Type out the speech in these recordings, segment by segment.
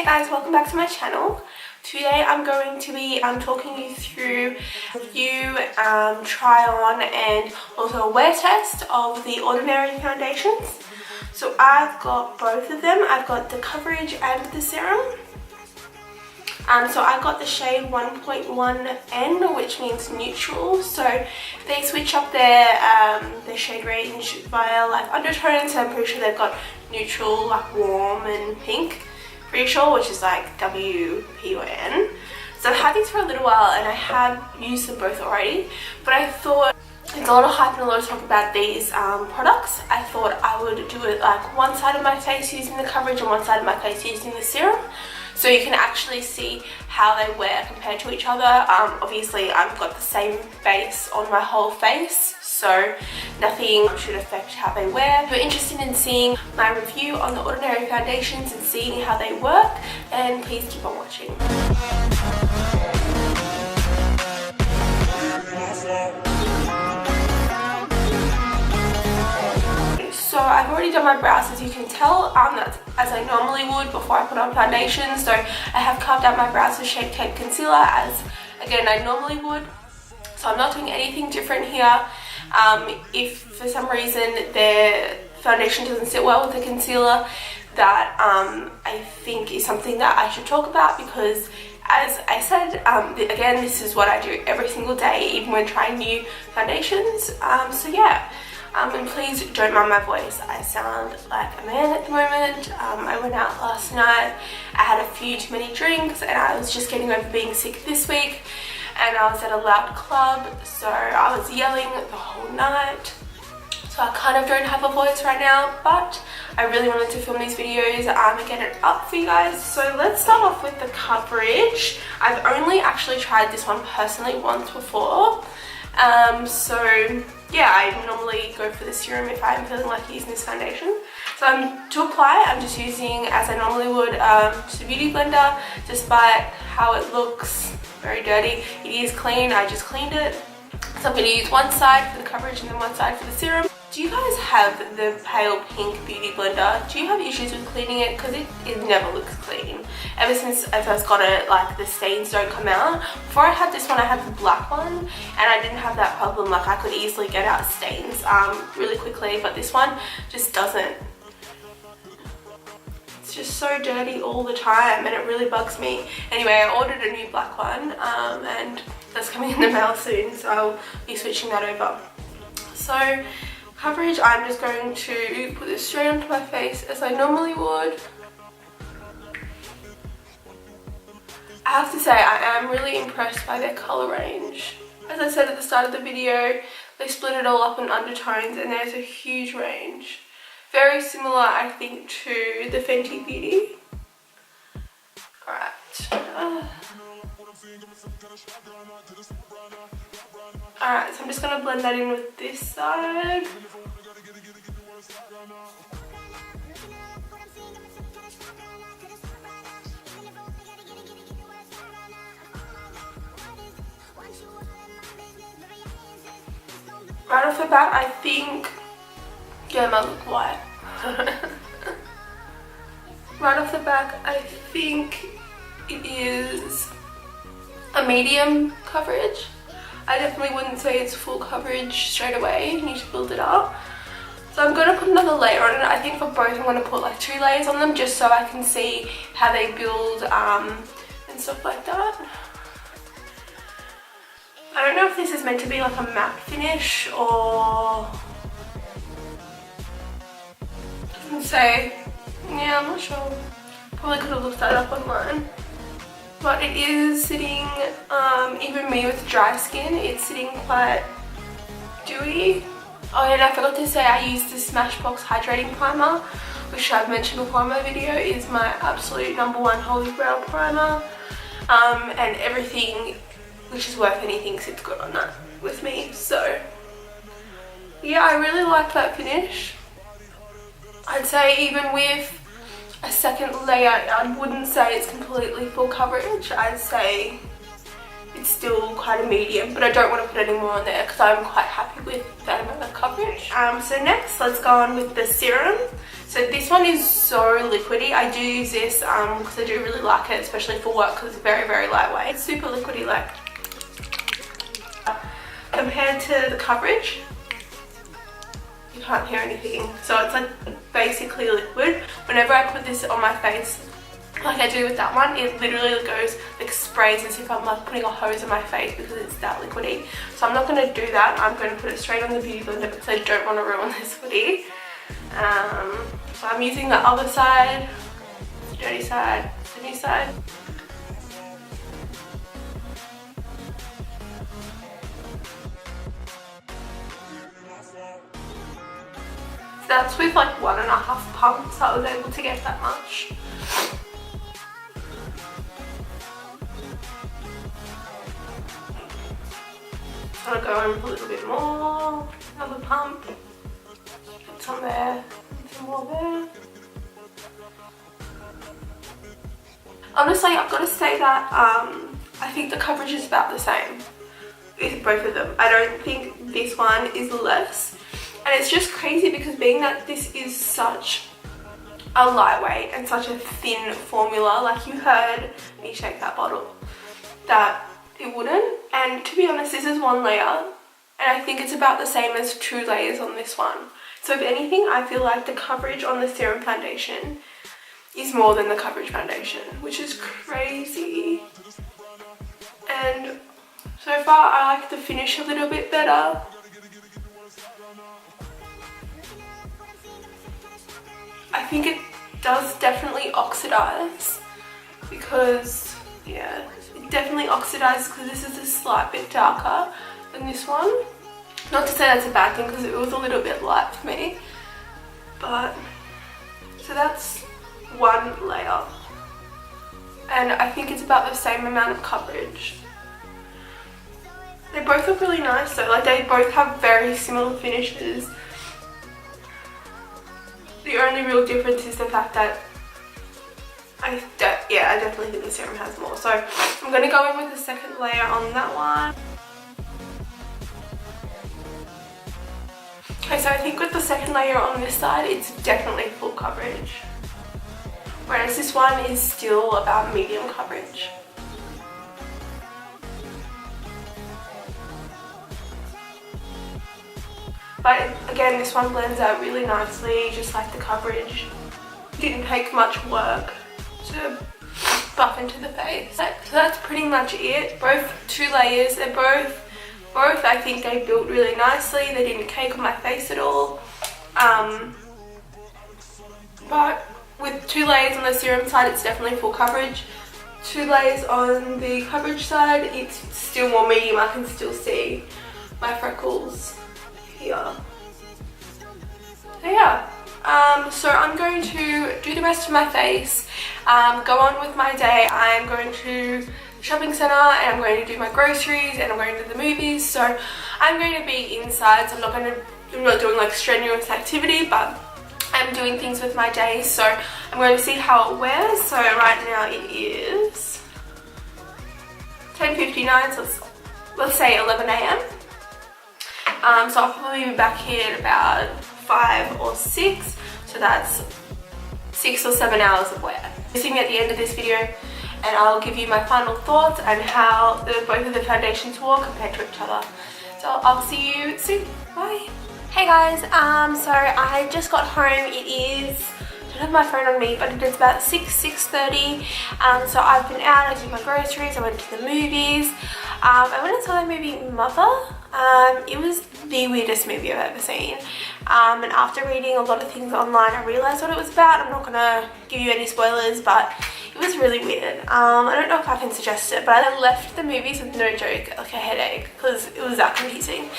Hey guys, welcome back to my channel. Today I'm going to be talking you through a few try on and also a wear test of the Ordinary foundations. So I've got both of them. I've got the coverage and the serum. So I got the shade 1.1N, which means neutral. So they switch up their shade range via like undertones. So I'm pretty sure they've got neutral, like warm and pink. Pretty sure, which is like W, P or N. So I've had these for a little while and I have used them both already, but I thought it's a lot of hype and a lot of talk about these products. I thought I would do it like one side of my face using the coverage and one side of my face using the serum, so you can actually see how they wear compared to each other. Obviously I've got the same base on my whole face, so nothing should affect how they wear. If you're interested in seeing my review on the Ordinary foundations and seeing how they work, then please keep on watching. So I've already done my brows, as you can tell, that's as I normally would before I put on foundation. So I have carved out my brows with Shape Tape Concealer, as again I normally would. So I'm not doing anything different here. If for some reason the foundation doesn't sit well with the concealer, that I think is something that I should talk about, because as I said, again, this is what I do every single day, even when trying new foundations. So yeah. And please don't mind my voice. I sound like a man at the moment. I went out last night. I had a few too many drinks and I was just getting over being sick this week. And I was at a loud club, so I was yelling the whole night. So I kind of don't have a voice right now, but I really wanted to film these videos and get it up for you guys. So let's start off with the coverage. I've only actually tried this one personally once before. So yeah, I normally go for the serum if I'm feeling like using this foundation. So to apply, I'm just using, as I normally would, just a beauty blender. Despite how it looks very dirty, it is clean. I just cleaned it. So I'm going to use one side for the coverage and then one side for the serum. Do you guys have the pale pink beauty blender? Do you have issues with cleaning it? Because it never looks clean. Ever since I first got it, like the stains don't come out. Before I had this one, I had the black one and I didn't have that problem. Like I could easily get out stains really quickly, but this one just doesn't. It's just so dirty all the time and it really bugs me. Anyway, I ordered a new black one and that's coming in the mail soon, so I'll be switching that over. So coverage, I'm just going to put this straight onto my face as I normally would. I have to say, I am really impressed by their colour range. As I said at the start of the video, they split it all up in undertones and there's a huge range. Very similar, I think, to the Fenty Beauty. Alright. Alright, so I'm just going to blend that in with this side. Right off the bat, I think, yeah, I might look white. Right off the back, I think it is a medium coverage. I definitely wouldn't say it's full coverage straight away. You need to build it up. So I'm going to put another layer on it. I think for both I'm going to put like 2 layers on them, just so I can see how they build and stuff like that. I don't know if this is meant to be like a matte finish or... doesn't say. Yeah, I'm not sure. Probably could have looked that up online. But it is sitting, even me with dry skin, it's sitting quite dewy. Oh yeah, and I forgot to say I used the Smashbox Hydrating Primer, which I've mentioned before in my video is my absolute #1 holy grail primer. And everything which is worth anything sits good on that with me. So yeah, I really like that finish. I'd say even with a second layer, I wouldn't say it's completely full coverage. I'd say it's still quite a medium, but I don't want to put any more on there because I'm quite happy with that amount of coverage. So next, let's go on with the serum. So this one is so liquidy. I do use this because I do really like it, especially for work because it's very, very lightweight. It's super liquidy, like compared to the coverage, you can't hear anything. So it's like basically liquid. Whenever I put this on my face, like I do with that one, it literally goes like sprays as if I'm like putting a hose on my face because it's that liquidy. So I'm not going to do that. I'm going to put it straight on the beauty blender because I don't want to ruin this hoodie. So I'm using the other side, the dirty side, the new side. So that's with like 1.5 pumps, I was able to get that much. I'll go in a little bit more, another pump, put some there, some more there. Honestly, I've got to say that I think the coverage is about the same with both of them. I don't think this one is less, and it's just crazy because being that this is such a lightweight and such a thin formula, like you heard me shake that bottle, that it wouldn't. And to be honest, this is 1 layer and I think it's about the same as 2 layers on this one. So if anything, I feel like the coverage on the serum foundation is more than the coverage foundation, which is crazy. And so far I like the finish a little bit better. I think it does definitely oxidize because, yeah, it definitely oxidizes because this is a slight bit darker than this one. Not to say that's a bad thing because it was a little bit light for me, but so that's 1 layer, and I think it's about the same amount of coverage. They both look really nice though, like they both have very similar finishes. The only real difference is the fact that I definitely think the serum has more. So I'm going to go in with the second layer on that one. Okay, so I think with the second layer on this side, it's definitely full coverage. Whereas this one is still about medium coverage. But again, this one blends out really nicely, just like the coverage. Didn't take much work to buff into the face. So that's pretty much it. Both 2 layers, they're both I think they built really nicely. They didn't cake on my face at all. But with 2 layers on the serum side, it's definitely full coverage. 2 layers on the coverage side, it's still more medium. I can still see my freckles here. So yeah, so I'm going to do the rest of my face, go on with my day. I'm going to the shopping centre and I'm going to do my groceries and I'm going to the movies. So I'm going to be inside, so I'm not doing like strenuous activity, but I'm doing things with my day. So I'm going to see how it wears. So right now it is 10:59, so let's say 11 AM. So I'll probably be back here at about 5 or 6, so that's 6 or 7 hours of wear. See me at the end of this video and I'll give you my final thoughts and how both of the foundations wore compared to each other. So I'll see you soon. Bye. Hey guys, so I just got home. It is, I don't have my phone on me, but it is about 6:30. So I've been out, I did my groceries, I went to the movies. I went and saw the movie Mother. It was the weirdest movie I've ever seen. And after reading a lot of things online, I realised what it was about. I'm not going to give you any spoilers, but it was really weird. I don't know if I can suggest it, but I left the movies with, no joke, like a headache because it was that confusing.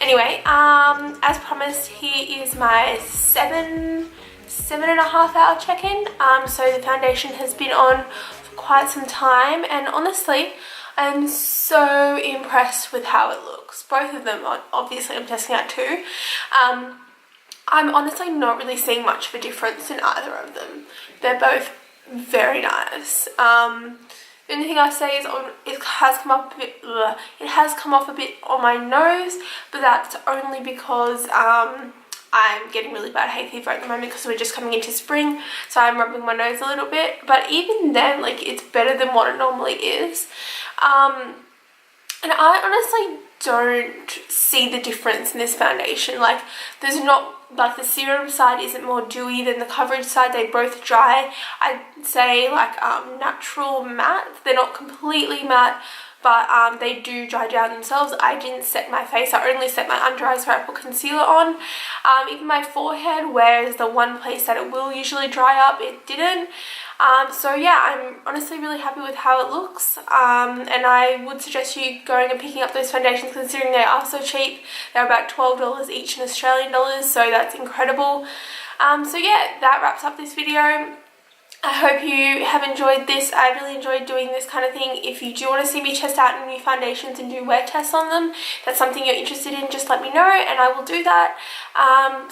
Anyway, as promised, here is my 7.5 hour check-in. So the foundation has been on for quite some time, and honestly, I'm so impressed with how it looks. Both of them, obviously I'm testing out 2. I'm honestly not really seeing much of a difference in either of them. They're both very nice. The only thing I say is it has come up a bit. It has come off a bit on my nose, but that's only because I'm getting really bad hay fever at the moment because we're just coming into spring, so I'm rubbing my nose a little bit, but even then, like, it's better than what it normally is. And I honestly don't see the difference in this foundation. Like, there's not, like, the serum side isn't more dewy than the coverage side. They both dry. I'd say, like, natural matte. They're not completely matte, but they do dry down themselves. I didn't set my face. I only set my under eyes where I put concealer on. Even my forehead, where is the one place that it will usually dry up, it didn't. So yeah, I'm honestly really happy with how it looks, and I would suggest you going and picking up those foundations, considering they are so cheap. They're about $12 each in Australian dollars, so that's incredible. So yeah, that wraps up this video. I hope you have enjoyed this. I really enjoyed doing this kind of thing. If you do want to see me test out new foundations and do wear tests on them, that's something you're interested in, just let me know and I will do that.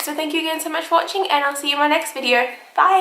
So thank you again so much for watching, and I'll see you in my next video. Bye!